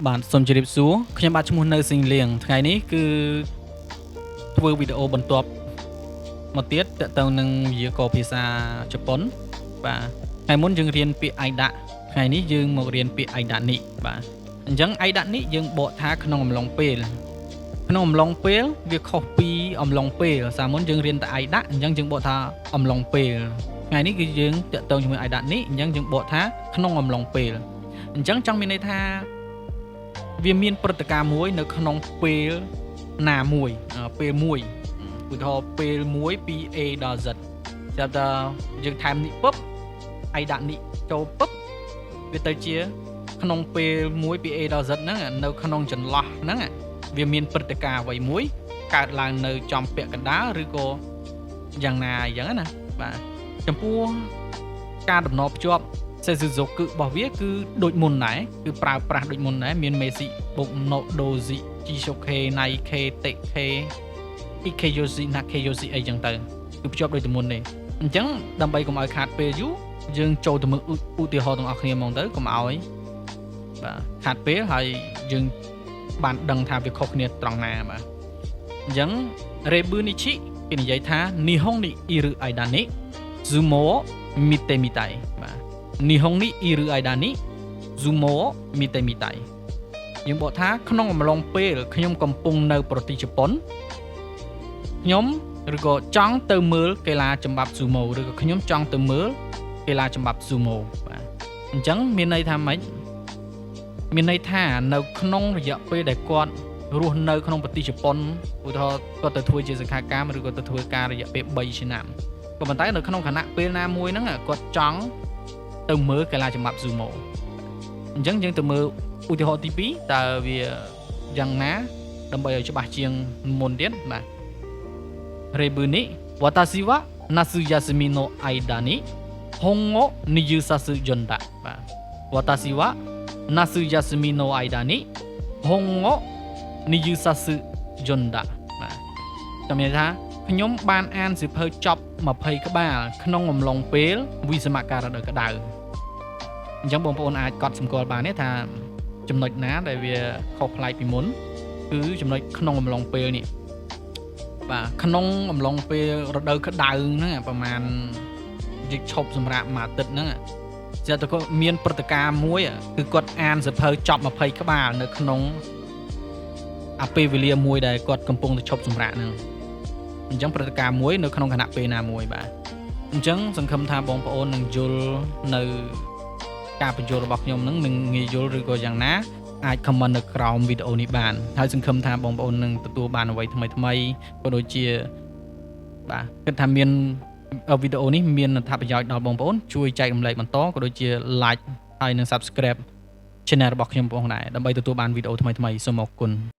បាទសូមជម្រាបសួរខ្ញុំបាទឈ្មោះនៅស៊ីងលៀងថ្ងៃនេះគឺធ្វើវីដេអូបន្ទាប់មកទៀតតទៅនឹងវិទ្យាករភាសាជប៉ុនបាទថ្ងៃមុនយើងរៀនពាក្យអៃដាថ្ងៃនេះយើងមករៀនពាក្យអៃដានេះបាទអញ្ចឹងអៃដានេះយើងបកថាក្នុងអំឡុងពេលក្នុងអំឡុងពេលវាខុសពីអំឡុងពេលសាមុនយើងរៀនតែអៃដាអញ្ចឹងយើងបកថាអំឡុងពេលថ្ងៃនេះគឺយើងតទៅជាមួយអៃដានេះអញ្ចឹងយើងបកថាក្នុងអំឡុងពេលអញ្ចឹងចង់មានន័យថាវាមានព្រឹត្តិការណ៍មួយនៅក្នុងពេលណាមួយពេលមួយឧទាហរណ៍ពេលមួយពី A ដល់ Z ស្រាប់តែយើងថែមនេះពុបអីដាក់នេះចូលពុបវាទៅជាក្នុងពេលមួយពី A ដល់ Z ហ្នឹងនៅក្នុងចន្លោះហ្នឹងវាមានព្រឹត្តិការណ៍អ្វីមួយកើតឡើងនៅចំពាក់កណ្ដាលឬក៏យ៉ាងណាអញ្ចឹងណាបាទចំពោះការដំណភ្ជាប់សេស៊ូហ្សូគឺរបស់វាគឺដូចមុនដែរគឺប្រើប្រាស់ដូចមុនដែរមានមេស៊ីបុកណូដូស៊ីជីសូខេណៃខេតេខេអ៊ីខេយ៉ូស៊ីណាខេយ៉ូស៊ីអីចឹងទៅគឺភ្ជាប់ដូចទៅមុននេះអញ្ចឹងដើម្បីកុំឲ្យខាតពេលយូរយើងចូលទៅមើលឧទាហរណ៍ទាំងអស់គ្នាហ្មងទៅកុំឲ្យបាទខាតពេលហើយយើងបានដឹងថាវាខុសគ្នាត្រង់ណាបាទអញ្ចឹងរេប៊ឺនីឈីគេនិយាយថានីហុងនីអ៊ីរឺអៃដានីស៊ូម៉ូមីតេមីតៃបាទនីហុងនេះអ៊ីរឺអៃដានេះស៊ូម៉ូមីតេមីតៃយើងបកថាក្នុងអំឡុងពេលខ្ញុំកំពុងនៅប្រទេសជប៉ុនខ្ញុំឬក៏ចង់ទៅមើលកីឡាចំបាប់ស៊ូម៉ូឬក៏ខ្ញុំចង់ទៅមើលកីឡាចំបាប់ស៊ូម៉ូបាទអញ្ចឹងមានន័យថាម៉េចមានន័យថានៅក្នុងរយៈពេលដែលគាត់រស់នៅក្នុងប្រទេសជប៉ុនឧទាហរណ៍គាត់ទៅធ្វើជាសិក្ខាកាមឬក៏ទៅធ្វើការរយៈពេល3ឆ្នាំក៏ប៉ុន្តែនៅក្នុងគណៈពេលណាមួយហ្នឹងគាត់ចង់ទៅមើលកីឡាចំបាប់ស៊ូម៉ូអញ្ចឹងយើងទៅមើលឧទាហរណ៍ទី2តើវាយ៉ាងណាដើម្បីឲ្យច្បាស់ជាងមុនទៀតបាទរេប៊ឺនេះវ៉ាតាស៊ីវ៉ាណាស៊ូយ៉ាស្មីណូអៃដានីហុងអូនីយូសាស៊ូយ៉ុនដាបាទវ៉ាតាស៊ីវ៉ាណាស៊ូយ៉ាស្មីណូអៃដានីហុងអូនីយូសាស៊ូយ៉ុនដាបាទតាមន័យថាខ្ញុំបានអានសៀវភៅចប់20ក្បាលក្នុងអំឡុងពេលវិសមការរដូវក្តៅអញ្ចឹងបងប្អូនអាចកត់សម្គាល់បានទេថាចំណុចណាដែលវាខុសប្លែកពីមុនគឺចំណុចក្នុងអំឡុងពេលនេះបាទក្នុងអំឡុងពេលរដូវក្តៅហ្នឹងប្រហែលយើងឈប់សម្រាប់មួយអាទិត្យហ្នឹងស្រាប់តែគាត់មានព្រឹត្តិការណ៍មួយគឺគាត់អានសៀវភៅចប់20ក្បាលនៅក្នុងអាពេលវេលាមួយដែលគាត់កំពុងតែឈប់សម្រាកហ្នឹងអញ្ចឹងព្រឹត្តិការណ៍មួយនៅក្នុងគណៈពេលណាមួយបាទអញ្ចឹងសង្ឃឹមថាបងប្អូននឹងយល់នៅការបញ្យល់របស់ខ្ញុំនឹងងាយយល់ឬក៏យ៉ាងណាអាច comment នៅក្រោមវីដេអូនេះបានហើយសង្ឃឹមថាបងប្អូននឹងទទួលបានអ្វីថ្មីថ្មីក៏ដូចជាបាទគិតថាមានវីដេអូនេះមានអត្ថប្រយោជន៍ដល់បងប្អូនជួយចែករំលែកបន្តក៏ដូចជា like ហើយនិង subscribe channel របស់ខ្ញុំផងដែរដើម្បីទទួលបានវីដេអូថ្មីថ្មីសូមអរគុណ